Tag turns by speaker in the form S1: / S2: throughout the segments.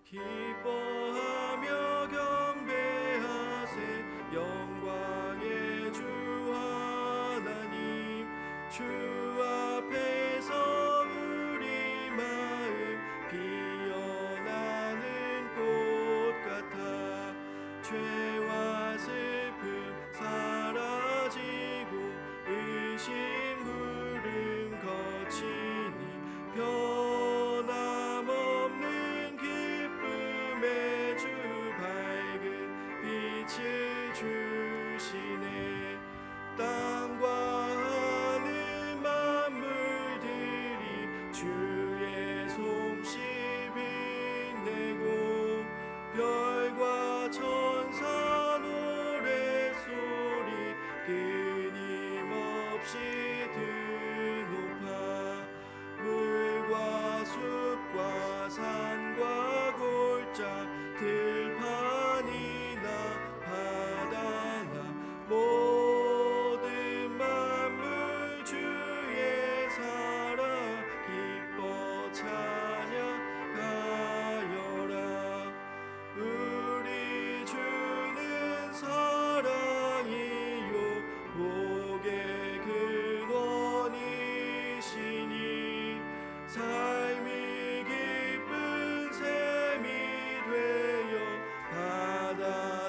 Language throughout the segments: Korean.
S1: 기뻐하며 경배하세 영광의 주 하나님 주 앞에서 우리 마음 피어나는 꽃 같아 죄와 슬픔 사라지고 의심 구름 거치니 변함없는 기쁨의 주 밝은 빛을 주시네 땅과 하늘 만물들이 주의 솜씨 빛내고 별과 천사 노래소리 끊임없이 드높아 물과 숲과 산과 골짜 들판이나 바다나 모든 만물 주의 사랑 기뻐 찬양하여라 우리 주는 사랑이요 복의 근원이시니 삶이 기쁜 샘이 되어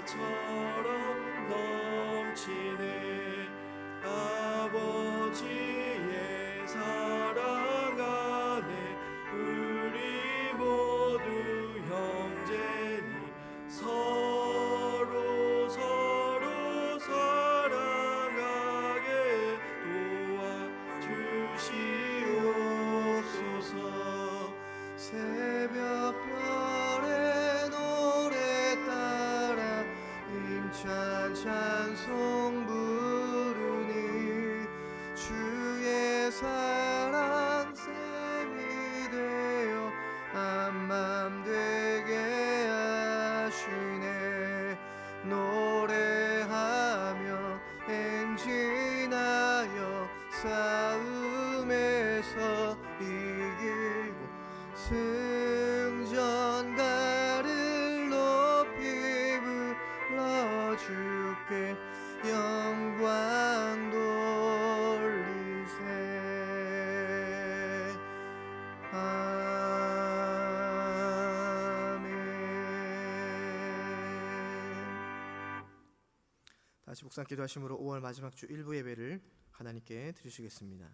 S1: 바다처럼 넘치네 아버지의 사랑 안에 우리 모두 형제니 서로 사랑하게 도와주시옵소서
S2: 새벽별의 노래 따라 힘찬 찬송 부르니 주의 사랑 샘이 되어 한맘 되게 하시네 노래하며 행진하여 싸움에서 이기고 승전가를 높이 불러주께 영광 돌리세 아멘. 다시 묵상 기도하심으로 5월 마지막 주 일부 예배를 하나님께 드리시겠습니다.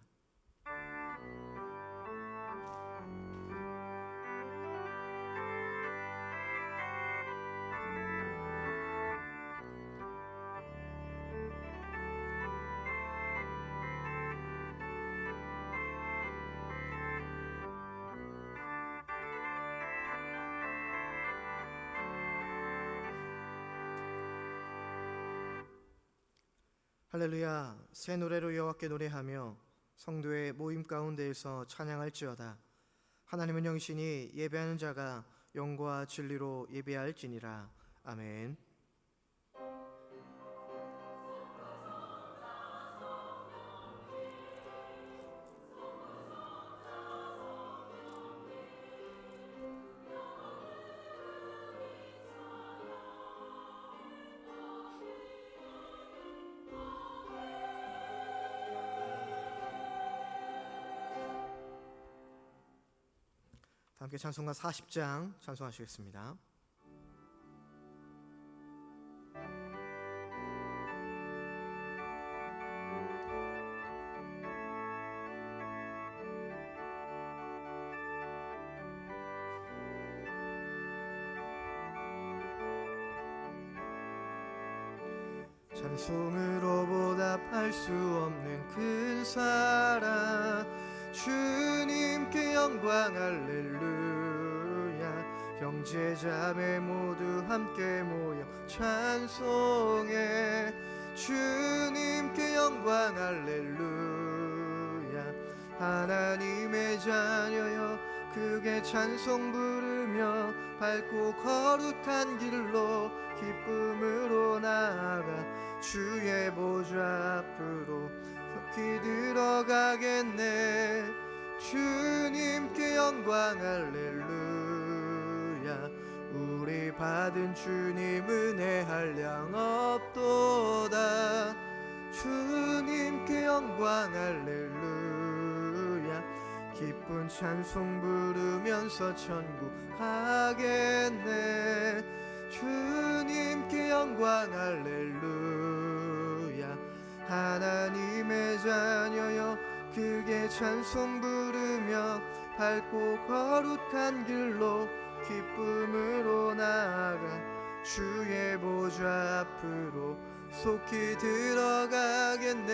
S2: 할렐루야. 새 노래로 여호와께 노래하며 성도의 모임 가운데에서 찬양할지어다. 하나님은 영이시니 예배하는 자가 영과 진리로 예배할지니라. 아멘. 함께 찬송가 40장 찬송하시겠습니다. 찬송으로 보답할 수 없는 큰 사랑 주님께 영광 할렐루야. 형제자매 모두 함께 모여 찬송해 주님께 영광 할렐루야. 하나님의 자녀여 크게 찬송 부르며 밝고 거룩한 길로 기쁨으로 나아가 주의 보좌 앞으로 속히 들어가겠네. 주님께 영광 할렐루야. 받은 주님 은혜 한량 없도다. 주님께 영광 할렐루야. 기쁜 찬송 부르면서 천국 가겠네. 주님께 영광 할렐루야. 하나님의 자녀여 크게 찬송 부르며 밝고 거룩한 길로 기쁨으로 나아가 주의 보좌 앞으로 속히 들어가겠네.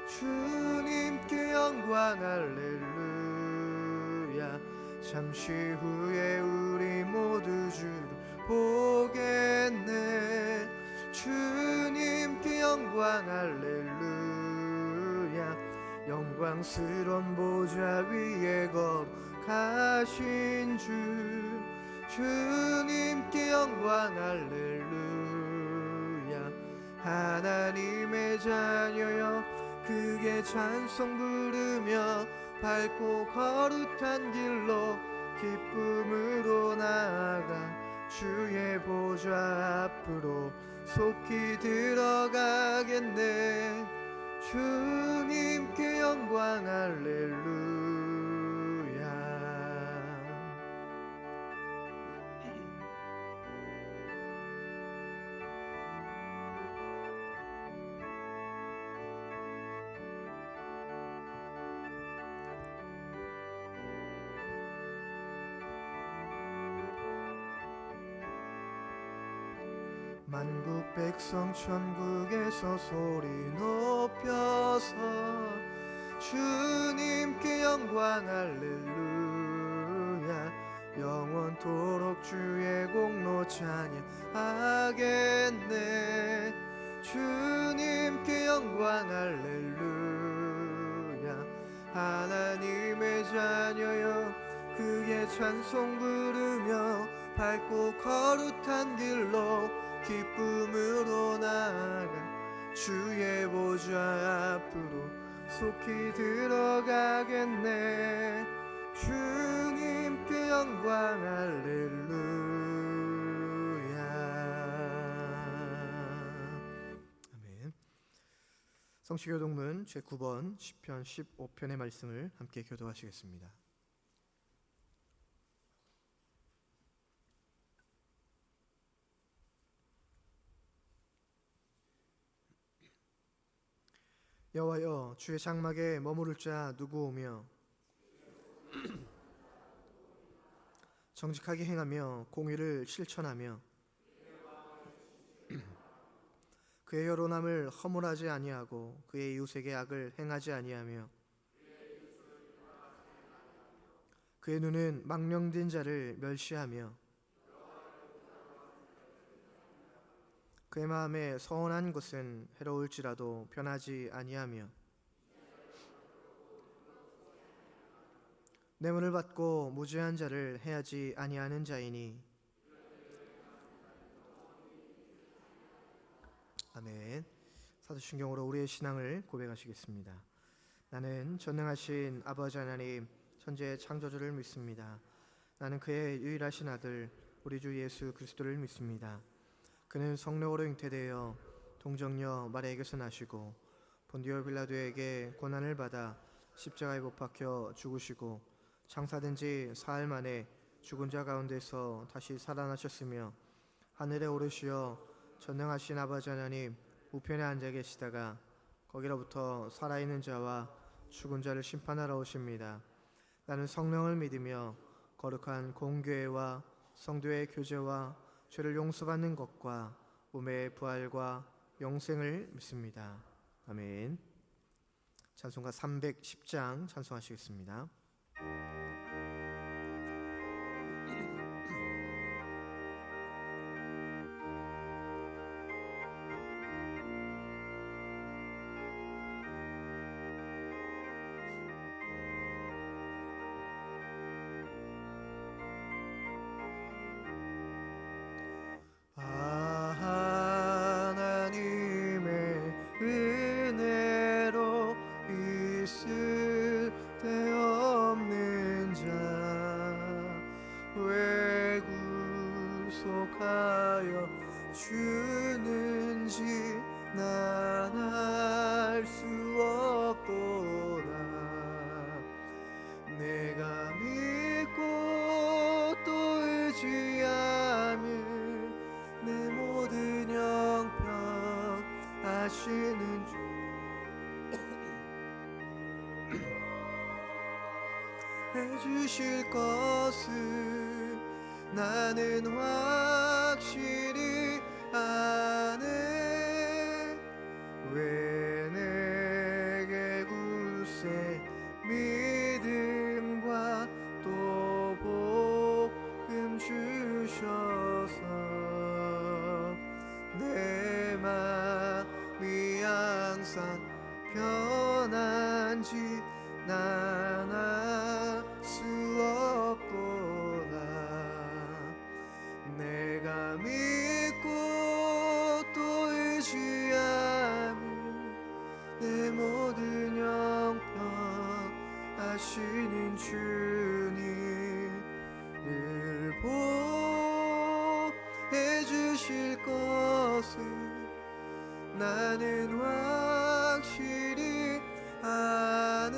S2: 주님께 영광 할렐루야. 잠시 후에 우리 모두 주를 보겠네. 주님께 영광 할렐루야. 영광스러운 보좌 위에 거룩하신 주, 주님께 영광 할렐루야. 하나님의 자녀여 크게 찬송 부르며 밝고 거룩한 길로 기쁨으로 나아가 주의 보좌 앞으로 속히 들어가겠네. 주님께 영광 할렐루야. 만국 백성 천국에서 소리 높여서 주님께 영광 할렐루야. 영원토록 주의 공로 찬양하겠네. 주님께 영광 할렐루야. 하나님의 자녀여 크게 찬송 부르며 밝고 거룩한 길로 기쁨으로 나아가 주의 보좌 앞으로 속히 들어가겠네. 주님께 영광 할렐루야. 아멘. 성취교동문 제9번 시편 15편의 말씀을 함께 교도하시겠습니다. 여호와여 주의 장막에 머무를 자 누구오며 정직하게 행하며 공의를 실천하며 그의 여론함을 허물하지 아니하고 그의 이웃에게 악을 행하지 아니하며 그의 눈은 망령된 자를 멸시하며 그의 마음에 서운한 것은 해로울지라도 변하지 아니하며 뇌물을 받고 무죄한 자를 해하지 아니하는 자이니. 아멘. 사도신경으로 우리의 신앙을 고백하시겠습니다. 나는 전능하신 아버지 하나님 천지의 창조주를 믿습니다. 나는 그의 유일하신 아들 우리 주 예수 그리스도를 믿습니다. 그는 성령으로 잉태되어 동정녀 마리아에게서 나시고 본디오 빌라도에게 고난을 받아 십자가에 못 박혀 죽으시고 장사된 지 사흘 만에 죽은 자 가운데서 다시 살아나셨으며 하늘에 오르시어 전능하신 아버지 하나님 우편에 앉아 계시다가 거기로부터 살아있는 자와 죽은 자를 심판하러 오십니다. 나는 성령을 믿으며 거룩한 공교회와 성도의 교제와 죄를 용서받는 것과 몸의 부활과 영생을 믿습니다. 아멘. 찬송가 310장 찬송하시겠습니다. 구속하여 주는지 난 알 수 없도다. 내가 믿고 또 의지하며 내 모든 형편 하시는 주 해주실 것을 나는 확실히 아네. 왜 내게 굳세 믿음과 또 복음 주셔서 내 마음이 항상 편한지 난 알 수 없도다. 내가 믿고 또 의지하며 내 모든 형편 하시는 주님 늘 보해 주실 것을 나는 확실히 아네.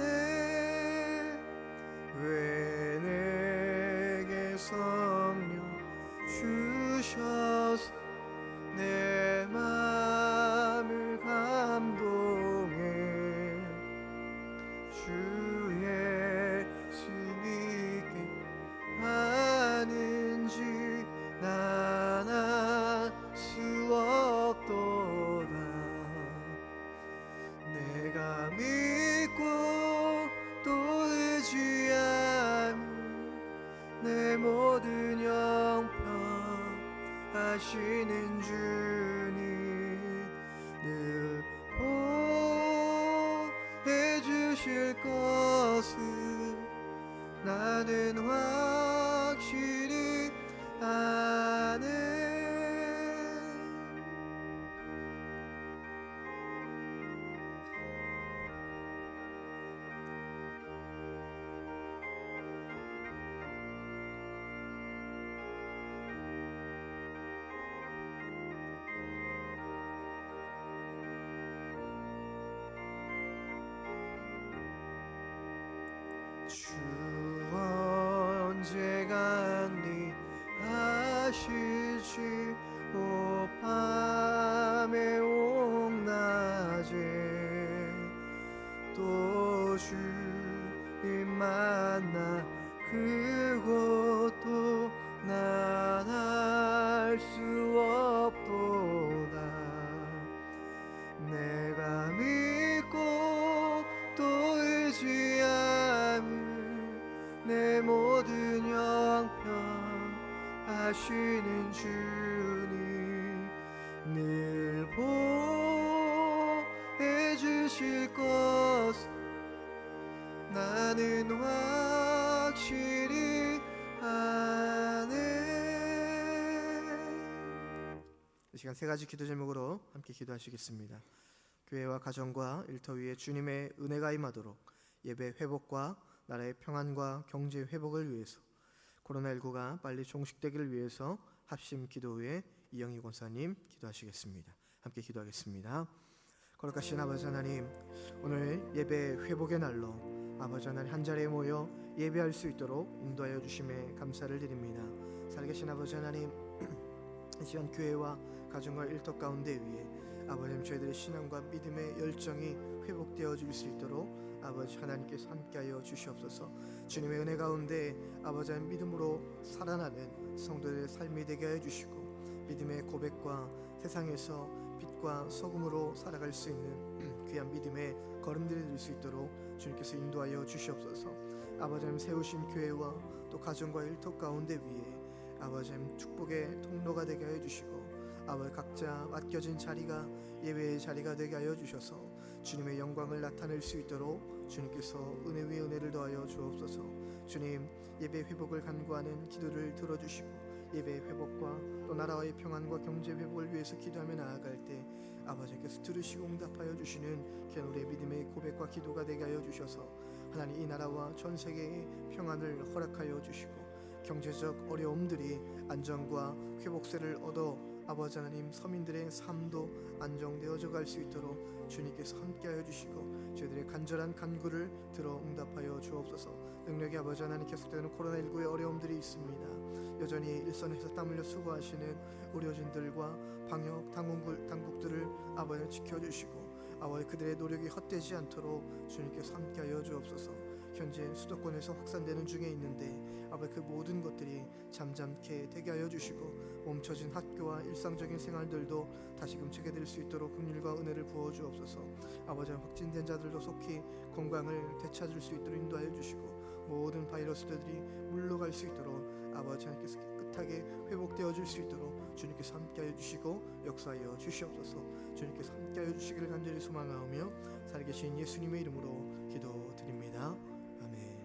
S2: 왜 내게 성령 주셔서 내 마음을 감동해 주 예수 믿게 하는지 난 알 수 없도다. 내가 믿고 또 의지하며 내 모든 형편 하시는 주님 늘 보해 주실 것을 나는 확실히 아네. 주 언제 강림하실지 오 밤의 옥낮에 또 주님 만나 그곳도 난 알 수 없도다. 내가 믿고 또 의지하며 내 모든 형편 하시는 주님 늘 보해 주실 것을 나는 확실히 아네. 이 시간 세 가지 기도 제목으로 함께 기도하시겠습니다. 교회와 가정과 일터 위에 주님의 은혜가 임하도록, 예배 회복과 나라의 평안과 경제 회복을 위해서, 코로나19가 빨리 종식되기를 위해서 합심 기도회 이영희 권사님 기도하시겠습니다. 함께 기도하겠습니다. 거룩하신 아버지 하나님, 오늘 예배 회복의 날로 아버지 하나님 한자리에 모여 예배할 수 있도록 인도하여 주심에 감사를 드립니다. 살아계신 아버지 하나님, 이 시간 교회와 가정과 일터 가운데 위에 아버지 저희들의 신앙과 믿음의 열정이 회복되어질 수 있도록 아버지 하나님께서 함께하여 주시옵소서. 주님의 은혜 가운데 아버지 믿음으로 살아나는 성도들의 삶이 되게 하여 주시고, 믿음의 고백과 세상에서 빛과 소금으로 살아갈 수 있는 귀한 믿음의 걸음들이 될 수 있도록 주님께서 인도하여 주시옵소서. 아버지 하나님 세우신 교회와 또 가정과 일터 가운데 위에 아버지 하나님 축복의 통로가 되게 하여 주시고, 아버지 각자 맡겨진 자리가 예배의 자리가 되게 하여 주셔서 주님의 영광을 나타낼 수 있도록 주님께서 은혜 위에 은혜를 더하여 주옵소서. 주님, 예배 회복을 간구하는 기도를 들어주시고 예배 회복과 또 나라와의 평안과 경제 회복을 위해서 기도하며 나아갈 때 아버지께서 들으시고 응답하여 주시는 귀한 우리의 믿음의 고백과 기도가 되게 하여 주셔서 하나님 이 나라와 전 세계의 평안을 허락하여 주시고 경제적 어려움들이 안정과 회복세를 얻어 아버지 하나님 서민들의 삶도 안정되어져 갈 수 있도록 주님께서 함께하여 주시고 저희들의 간절한 간구를 들어 응답하여 주옵소서. 능력의 아버지 하나님, 계속되는 코로나19의 어려움들이 있습니다. 여전히 일선에서 땀 흘려 수고하시는 의료진들과 방역 당국들을 아버지 지켜주시고 아버지 그들의 노력이 헛되지 않도록 주님께서 함께하여 주옵소서. 현재 수도권에서 확산되는 중에 있는데 아버지 그 모든 것들이 잠잠케 되게 하여 주시고 멈춰진 학교와 일상적인 생활들도 다시금 재개될 수 있도록 긍휼과 은혜를 부어 주옵소서. 아버지 확진된 자들도 속히 건강을 되찾을 수 있도록 인도하여 주시고 모든 바이러스들이 물러갈 수 있도록 아버지 하나님께서 깨끗하게 회복되어 줄 수 있도록 주님께서 함께하여 주시고 역사하여 주시옵소서. 주님께서 함께하여 주시기를 간절히 소망하오며 살아계신 예수님의 이름으로 기도드립니다. 아멘.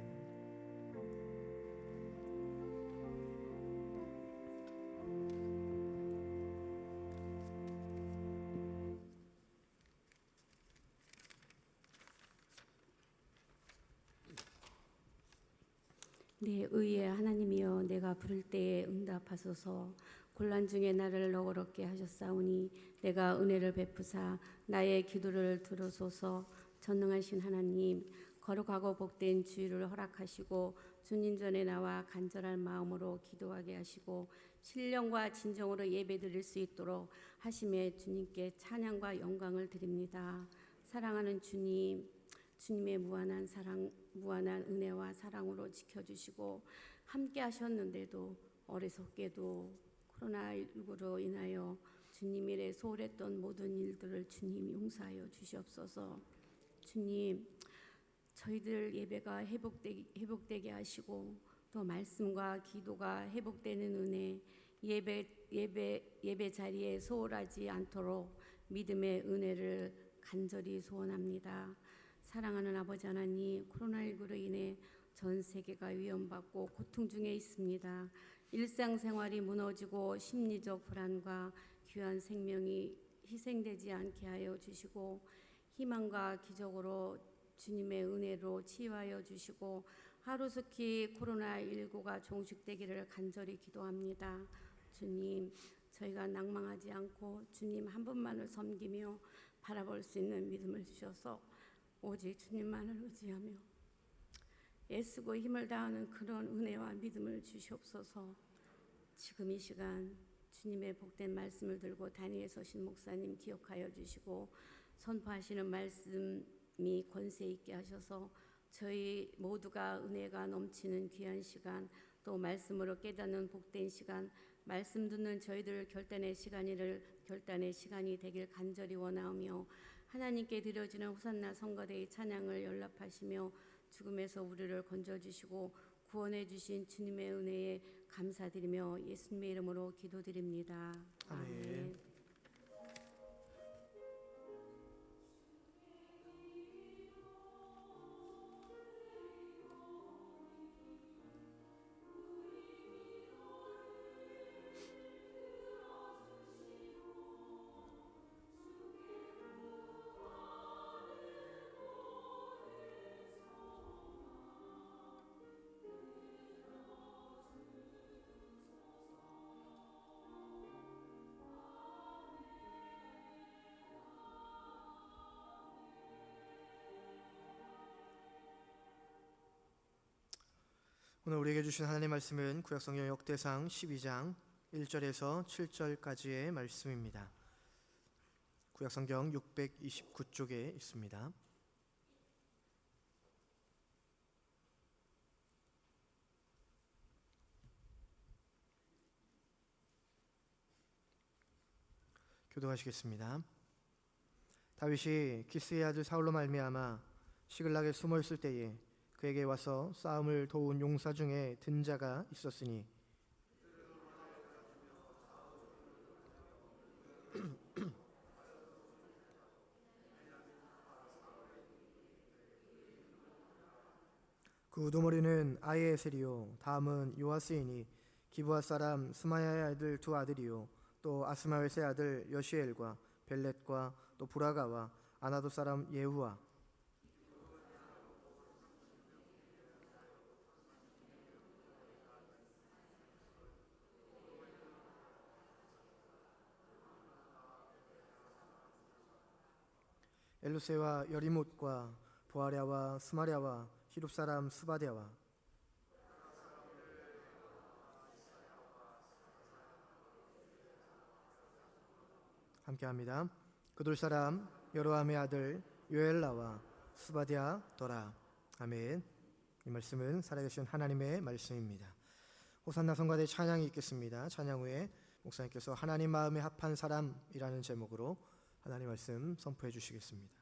S3: 내 의의 하나님이여, 내가 부를 때에 응답하소서. 곤란 중에 나를 너그럽게 하셨사오니 내가 은혜를 베푸사 나의 기도를 들으소서. 전능하신 하나님, 거룩하고 복된 주일을 허락하시고 주님 전에 나와 간절한 마음으로 기도하게 하시고 신령과 진정으로 예배드릴 수 있도록 하심에 주님께 찬양과 영광을 드립니다. 사랑하는 주님, 주님의 무한한 사랑, 무한한 은혜와 사랑으로 지켜주시고 함께 하셨는데도 어리석게도 코로나19로 인하여 주님 일에 소홀했던 모든 일들을 주님 용서하여 주시옵소서. 주님, 저희들 예배가 회복되게 하시고 또 말씀과 기도가 회복되는 은혜, 예배 자리에 소홀하지 않도록 믿음의 은혜를 간절히 소원합니다. 사랑하는 아버지 하나님, 코로나19로 인해 전 세계가 위험받고 고통 중에 있습니다. 일상생활이 무너지고 심리적 불안과 귀한 생명이 희생되지 않게 하여 주시고 희망과 기적으로 주님의 은혜로 치유하여 주시고 하루속히 코로나19가 종식되기를 간절히 기도합니다. 주님, 저희가 낭망하지 않고 주님 한 분만을 섬기며 바라볼 수 있는 믿음을 주셔서 오직 주님만을 의지하며 애쓰고 힘을 다하는 그런 은혜와 믿음을 주시옵소서. 지금 이 시간 주님의 복된 말씀을 들고 단위에 서신 목사님 기억하여 주시고 선포하시는 말씀이 권세 있게 하셔서 저희 모두가 은혜가 넘치는 귀한 시간, 또 말씀으로 깨닫는 복된 시간, 말씀 듣는 저희들 결단의 시간이 되길 간절히 원하오며 하나님께 드려지는 호산나 성가대의 찬양을 연락하시며 죽음에서 우리를 건져주시고 구원해 주신 주님의 은혜에 감사드리며 예수님의 이름으로 기도드립니다. 아멘.
S2: 오늘 우리에게 주신 하나님의 말씀은 구약성경 역대상 12장 1절에서 7절까지의 말씀입니다. 구약성경 629쪽에 있습니다. 교독하시겠습니다. 다윗이 기스의 아들 사울로 말미암아 시글락에 숨어 있을 때에 그에게 와서 싸움을 도운 용사 중에 든 자가 있었으니 그 우두머리는 아히에셀이요 다음은 요아스이니 기브아 사람 스마야의 아들 두 아들이요 또 아스마웨스의 아들 여시엘과 벨렛과 또 부라가와 아나도 사람 예후와 엘루세와 여리못과 보아랴와 스마랴와 히룹 사람 스바랴와 함께합니다. 그돌 사람 여로함의 아들 요엘라와 스바랴 더라. 아멘. 이 말씀은 살아계신 하나님의 말씀입니다. 호산나 성가대 찬양이 있겠습니다. 찬양 후에 목사님께서 하나님 마음에 합한 사람이라는 제목으로 하나님 말씀 선포해 주시겠습니다.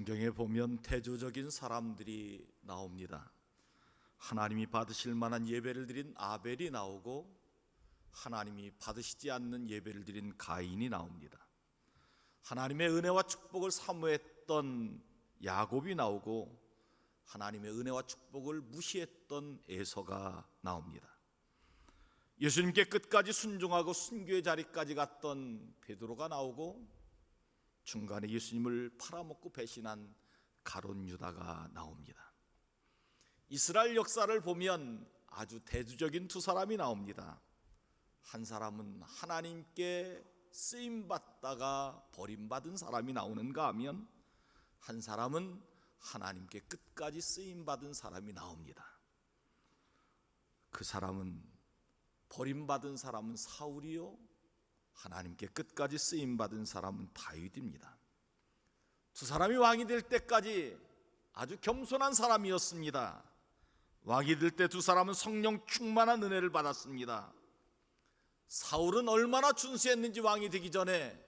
S4: 성경에 보면 대조적인 사람들이 나옵니다. 하나님이 받으실 만한 예배를 드린 아벨이 나오고 하나님이 받으시지 않는 예배를 드린 가인이 나옵니다. 하나님의 은혜와 축복을 사모했던 야곱이 나오고 하나님의 은혜와 축복을 무시했던 에서가 나옵니다. 예수님께 끝까지 순종하고 순교의 자리까지 갔던 베드로가 나오고 중간에 예수님을 팔아먹고 배신한 가룟 유다가 나옵니다. 이스라엘 역사를 보면 아주 대조적인 두 사람이 나옵니다. 한 사람은 하나님께 쓰임받다가 버림받은 사람이 나오는가 하면 한 사람은 하나님께 끝까지 쓰임받은 사람이 나옵니다. 그 사람은 버림받은 사람은 사울이요 하나님께 끝까지 쓰임받은 사람은 다윗입니다. 두 사람이 왕이 될 때까지 아주 겸손한 사람이었습니다. 왕이 될 때 두 사람은 성령 충만한 은혜를 받았습니다. 사울은 얼마나 준수했는지 왕이 되기 전에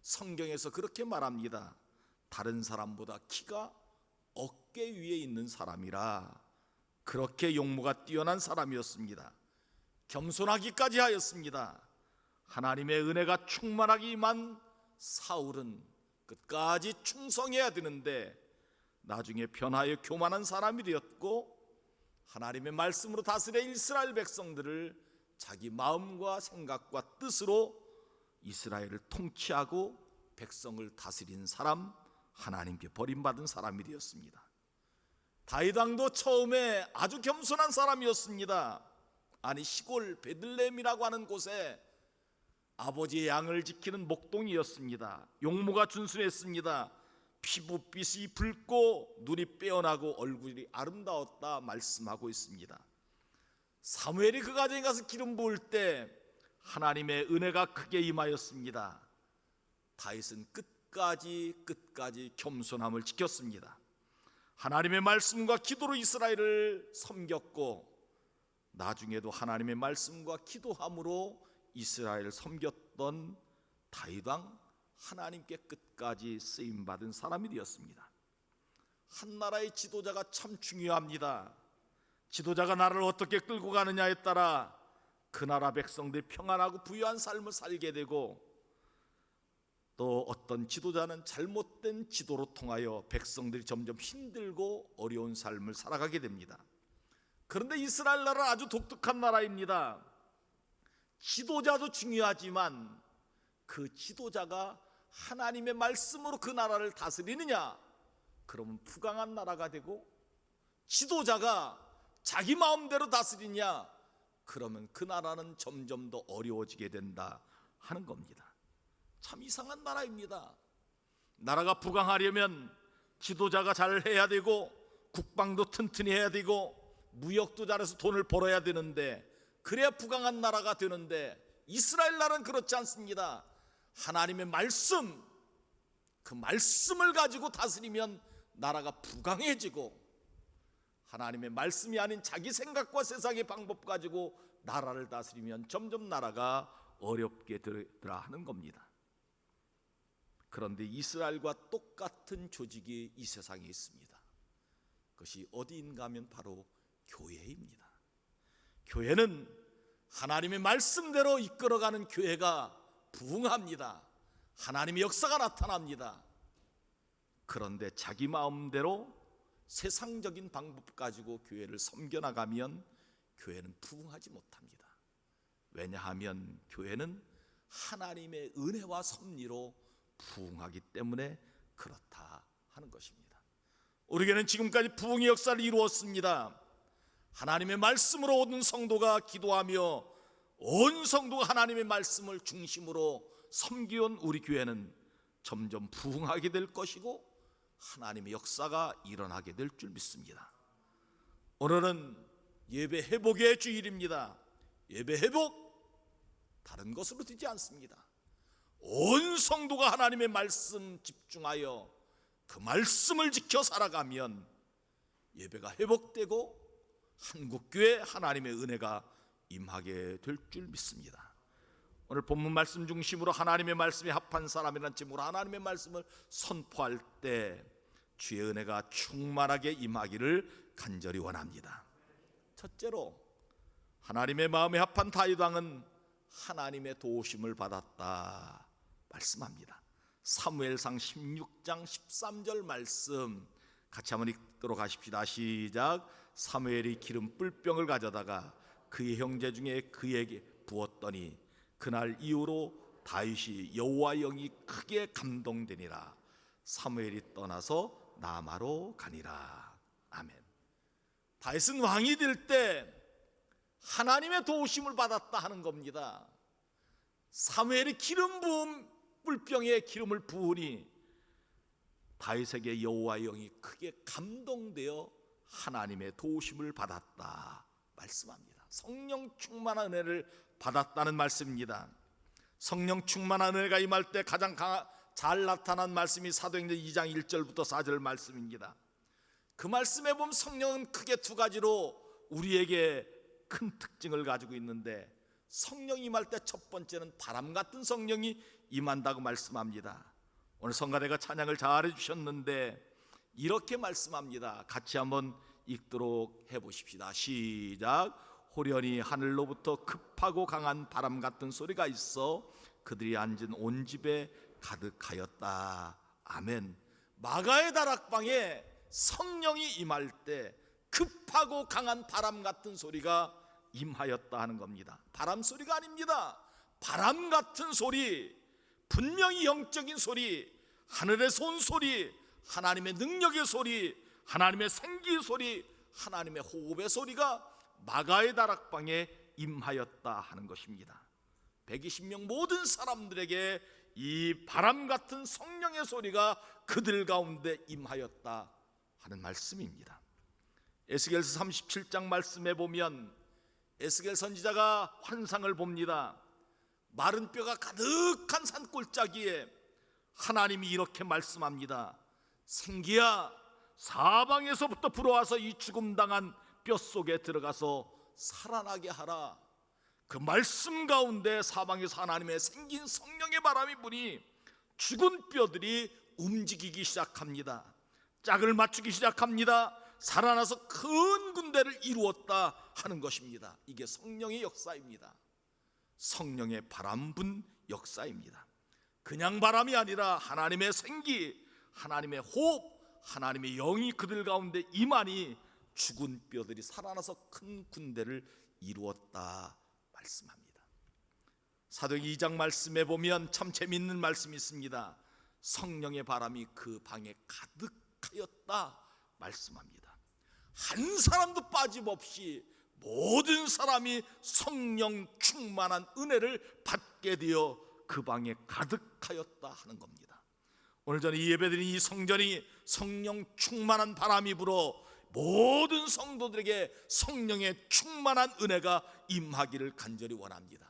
S4: 성경에서 그렇게 말합니다. 다른 사람보다 키가 어깨 위에 있는 사람이라 그렇게 용모가 뛰어난 사람이었습니다. 겸손하기까지 하였습니다. 하나님의 은혜가 충만하게 임한 사울은 끝까지 충성해야 되는데 나중에 변하여 교만한 사람이 되었고, 하나님의 말씀으로 다스려 이스라엘 백성들을 자기 마음과 생각과 뜻으로 이스라엘을 통치하고 백성을 다스린 사람, 하나님께 버림받은 사람이 되었습니다. 다윗 왕도 처음에 아주 겸손한 사람이었습니다. 아니, 시골 베들레헴이라고 하는 곳에 아버지의 양을 지키는 목동이었습니다. 용모가 준순했습니다. 피부빛이 붉고 눈이 빼어나고 얼굴이 아름다웠다 말씀하고 있습니다. 사무엘이 그 가정에 가서 기름 부을 때 하나님의 은혜가 크게 임하였습니다. 다윗은 끝까지 겸손함을 지켰습니다. 하나님의 말씀과 기도로 이스라엘을 섬겼고, 나중에도 하나님의 말씀과 기도함으로 이스라엘을 섬겼던 다윗 왕, 하나님께 끝까지 쓰임받은 사람이 되었습니다. 한 나라의 지도자가 참 중요합니다. 지도자가 나라를 어떻게 끌고 가느냐에 따라 그 나라 백성들이 평안하고 부유한 삶을 살게 되고, 또 어떤 지도자는 잘못된 지도로 통하여 백성들이 점점 힘들고 어려운 삶을 살아가게 됩니다. 그런데 이스라엘 나라는 아주 독특한 나라입니다. 지도자도 중요하지만 그 지도자가 하나님의 말씀으로 그 나라를 다스리느냐, 그러면 부강한 나라가 되고, 지도자가 자기 마음대로 다스리냐, 그러면 그 나라는 점점 더 어려워지게 된다 하는 겁니다. 참 이상한 나라입니다. 나라가 부강하려면 지도자가 잘 해야 되고, 국방도 튼튼히 해야 되고, 무역도 잘해서 돈을 벌어야 되는데, 그래야 부강한 나라가 되는데, 이스라엘 나라는 그렇지 않습니다. 하나님의 말씀, 그 말씀을 가지고 다스리면 나라가 부강해지고, 하나님의 말씀이 아닌 자기 생각과 세상의 방법 가지고 나라를 다스리면 점점 나라가 어렵게 되더라 하는 겁니다. 그런데 이스라엘과 똑같은 조직이 이 세상에 있습니다. 그것이 어디인가 하면 바로 교회입니다. 교회는 하나님의 말씀대로 이끌어가는 교회가 부흥합니다. 하나님의 역사가 나타납니다. 그런데 자기 마음대로 세상적인 방법 가지고 교회를 섬겨나가면 교회는 부흥하지 못합니다. 왜냐하면 교회는 하나님의 은혜와 섭리로 부흥하기 때문에 그렇다 하는 것입니다. 우리 교회는 지금까지 부흥의 역사를 이루었습니다. 하나님의 말씀으로 오는 성도가 기도하며 온 성도가 하나님의 말씀을 중심으로 섬기온 우리 교회는 점점 부흥하게 될 것이고, 하나님의 역사가 일어나게 될 줄 믿습니다. 오늘은 예배 회복의 주일입니다. 예배 회복, 다른 것으로 되지 않습니다. 온 성도가 하나님의 말씀 집중하여 그 말씀을 지켜 살아가면 예배가 회복되고 한국교회 하나님의 은혜가 임하게 될 줄 믿습니다. 오늘 본문 말씀 중심으로 하나님의 말씀에 합한 사람이라는 제목으로 하나님의 말씀을 선포할 때 주의 은혜가 충만하게 임하기를 간절히 원합니다. 첫째로, 하나님의 마음에 합한 다윗 왕은 하나님의 도우심을 받았다 말씀합니다. 사무엘상 16장 13절 말씀 같이 한번 읽도록 하십시다. 시작. 사무엘이 기름 뿔병을 가져다가 그의 형제 중에 그에게 부었더니 그날 이후로 다윗이 여호와의 영이 크게 감동되니라. 사무엘이 떠나서 라마로 가니라. 아멘. 다윗은 왕이 될 때 하나님의 도우심을 받았다 하는 겁니다. 사무엘이 기름 부은 뿔병에 기름을 부으니 다윗에게 여호와의 영이 크게 감동되어 하나님의 도우심을 받았다 말씀합니다. 성령 충만한 은혜를 받았다는 말씀입니다. 성령 충만한 은혜가 임할 때 가장 잘 나타난 말씀이 사도행전 2장 1절부터 4절 말씀입니다. 그 말씀에 보면 성령은 크게 두 가지로 우리에게 큰 특징을 가지고 있는데, 성령이 임할 때 첫 번째는 바람 같은 성령이 임한다고 말씀합니다. 오늘 성가대가 찬양을 잘해 주셨는데 이렇게 말씀합니다. 같이 한번 읽도록 해보십시다. 시작. 호련히 하늘로부터 급하고 강한 바람 같은 소리가 있어 그들이 앉은 온 집에 가득하였다. 아멘. 마가의 다락방에 성령이 임할 때 급하고 강한 바람 같은 소리가 임하였다 하는 겁니다. 바람 소리가 아닙니다. 바람 같은 소리, 분명히 영적인 소리, 하늘에서 온 소리, 하나님의 능력의 소리, 하나님의 생기의 소리, 하나님의 호흡의 소리가 마가의 다락방에 임하였다 하는 것입니다. 120명 모든 사람들에게 이 바람 같은 성령의 소리가 그들 가운데 임하였다 하는 말씀입니다. 에스겔서 37장 말씀에 보면 에스겔 선지자가 환상을 봅니다. 마른 뼈가 가득한 산골짜기에 하나님이 이렇게 말씀합니다. 생기야, 사방에서부터 불어와서 이 죽음당한 뼛속에 들어가서 살아나게 하라. 그 말씀 가운데 사방에서 하나님의 생긴 성령의 바람이 부니 죽은 뼈들이 움직이기 시작합니다. 짝을 맞추기 시작합니다. 살아나서 큰 군대를 이루었다 하는 것입니다. 이게 성령의 역사입니다. 성령의 바람 분 역사입니다. 그냥 바람이 아니라 하나님의 생기, 하나님의 호흡, 하나님의 영이 그들 가운데 임하니 죽은 뼈들이 살아나서 큰 군대를 이루었다 말씀합니다. 사도행전 2장 말씀에 보면 참 재미있는 말씀이 있습니다. 성령의 바람이 그 방에 가득하였다 말씀합니다. 한 사람도 빠짐없이 모든 사람이 성령 충만한 은혜를 받게 되어 그 방에 가득하였다 하는 겁니다. 오늘 저는 이 예배드린 이 성전이 성령 충만한 바람이 불어 모든 성도들에게 성령의 충만한 은혜가 임하기를 간절히 원합니다.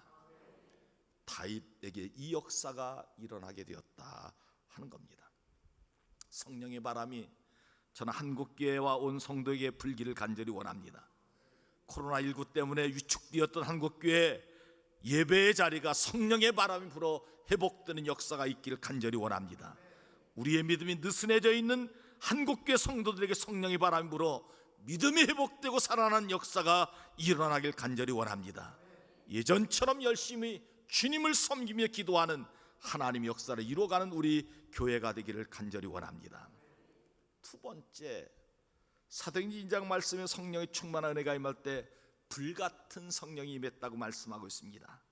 S4: 다윗에게 이 역사가 일어나게 되었다 하는 겁니다. 성령의 바람이 저는 한국교회와 온 성도에게 불기를 간절히 원합니다. 코로나19 때문에 위축되었던 한국교회 예배의 자리가 성령의 바람이 불어 회복되는 역사가 있기를 간절히 원합니다. 우리의 믿음이 느슨해져 있는 한국교회 성도들에게 성령의 바람이 불어 믿음이 회복되고 살아나는 역사가 일어나길 간절히 원합니다. 예전처럼 열심히 주님을 섬기며 기도하는 하나님의 역사를 이루어가는 우리 교회가 되기를 간절히 원합니다. 두 번째, 사도행전 2장 말씀에 성령의 충만한 은혜가 임할 때 불같은 성령이 임했다고 말씀하고 있습니다.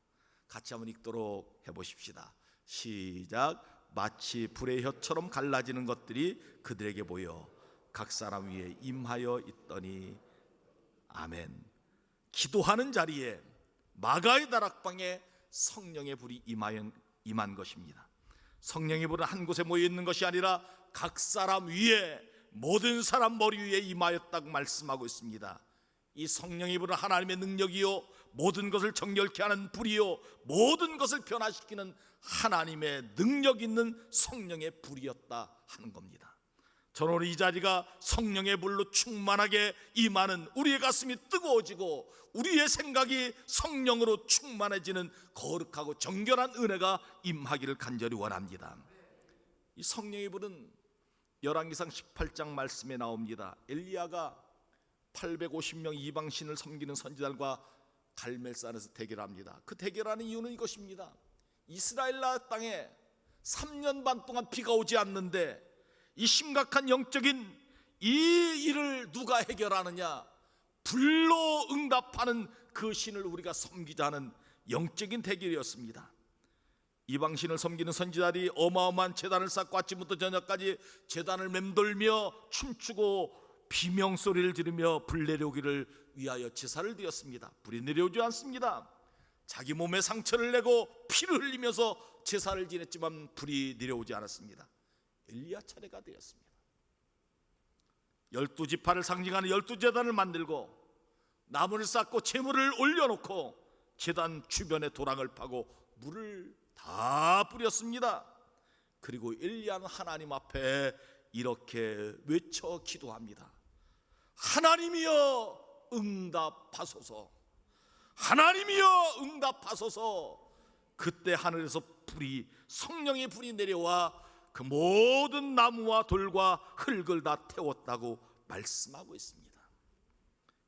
S4: 같이 한번 읽도록 해보십시다. 시작. 마치 불의 혀처럼 갈라지는 것들이 그들에게 보여 각 사람 위에 임하여 있더니 아멘. 기도하는 자리에 마가의 다락방에 성령의 불이 임한 것입니다. 성령의 불은 한 곳에 모여 있는 것이 아니라 각 사람 위에, 모든 사람 머리 위에 임하였다고 말씀하고 있습니다. 이 성령의 불은 하나님의 능력이요 모든 것을 정결케 하는 불이요 모든 것을 변화시키는 하나님의 능력 있는 성령의 불이었다 하는 겁니다. 저는 오늘 이 자리가 성령의 불로 충만하게 임하는 우리의 가슴이 뜨거워지고 우리의 생각이 성령으로 충만해지는 거룩하고 정결한 은혜가 임하기를 간절히 원합니다. 이 성령의 불은 열왕기상 18장 말씀에 나옵니다. 엘리야가 850명 이방신을 섬기는 선지자들과 갈멜산에서 대결합니다. 그 대결하는 이유는 이것입니다. 이스라엘 나라 땅에 3년 반 동안 비가 오지 않는데 이 심각한 영적인 이 일을 누가 해결하느냐? 불로 응답하는 그 신을 우리가 섬기자는 영적인 대결이었습니다. 이방신을 섬기는 선지자들이 어마어마한 제단을 쌓고 아침부터 저녁까지 제단을 맴돌며 춤추고 비명소리를 지르며 불 내려오기를 위하여 제사를 드렸습니다. 불이 내려오지 않습니다. 자기 몸에 상처를 내고 피를 흘리면서 제사를 지냈지만 불이 내려오지 않았습니다. 엘리야 차례가 되었습니다. 12지파를 상징하는 12제단을 만들고 나무를 쌓고 제물을 올려놓고 제단 주변에 도랑을 파고 물을 다 뿌렸습니다. 그리고 엘리야는 하나님 앞에 이렇게 외쳐 기도합니다. 하나님이여 응답하소서. 하나님이여 응답하소서. 그때 하늘에서 불이, 성령의 불이 내려와 그 모든 나무와 돌과 흙을 다 태웠다고 말씀하고 있습니다.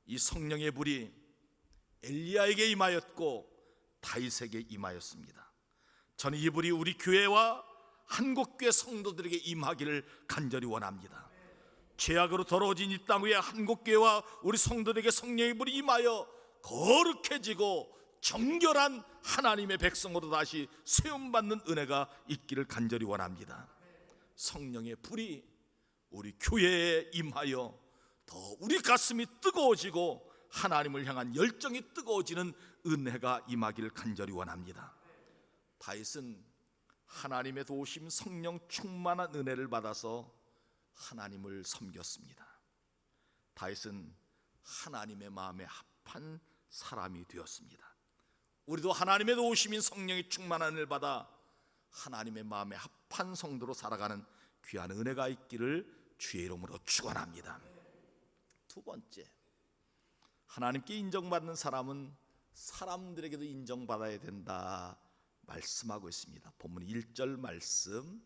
S4: 이 성령의 불이 엘리야에게 임하였고 다윗에게 임하였습니다. 저는 이 불이 우리 교회와 한국교회 성도들에게 임하기를 간절히 원합니다. 죄악으로 더러워진 이 땅 위에 한국교회와 우리 성도들에게 성령의 불이 임하여 거룩해지고 정결한 하나님의 백성으로 다시 세움받는 은혜가 있기를 간절히 원합니다. 성령의 불이 우리 교회에 임하여 더 우리 가슴이 뜨거워지고 하나님을 향한 열정이 뜨거워지는 은혜가 임하기를 간절히 원합니다. 다윗은 하나님의 도우심 성령 충만한 은혜를 받아서 하나님을 섬겼습니다. 다윗은 하나님의 마음에 합한 사람이 되었습니다. 우리도 하나님의 도우심인 성령의 충만한 은혜를 받아 하나님의 마음에 합한 성도로 살아가는 귀한 은혜가 있기를 주의 이름으로 축원합니다. 두 번째, 하나님께 인정받는 사람은 사람들에게도 인정받아야 된다 말씀하고 있습니다. 본문 1절 말씀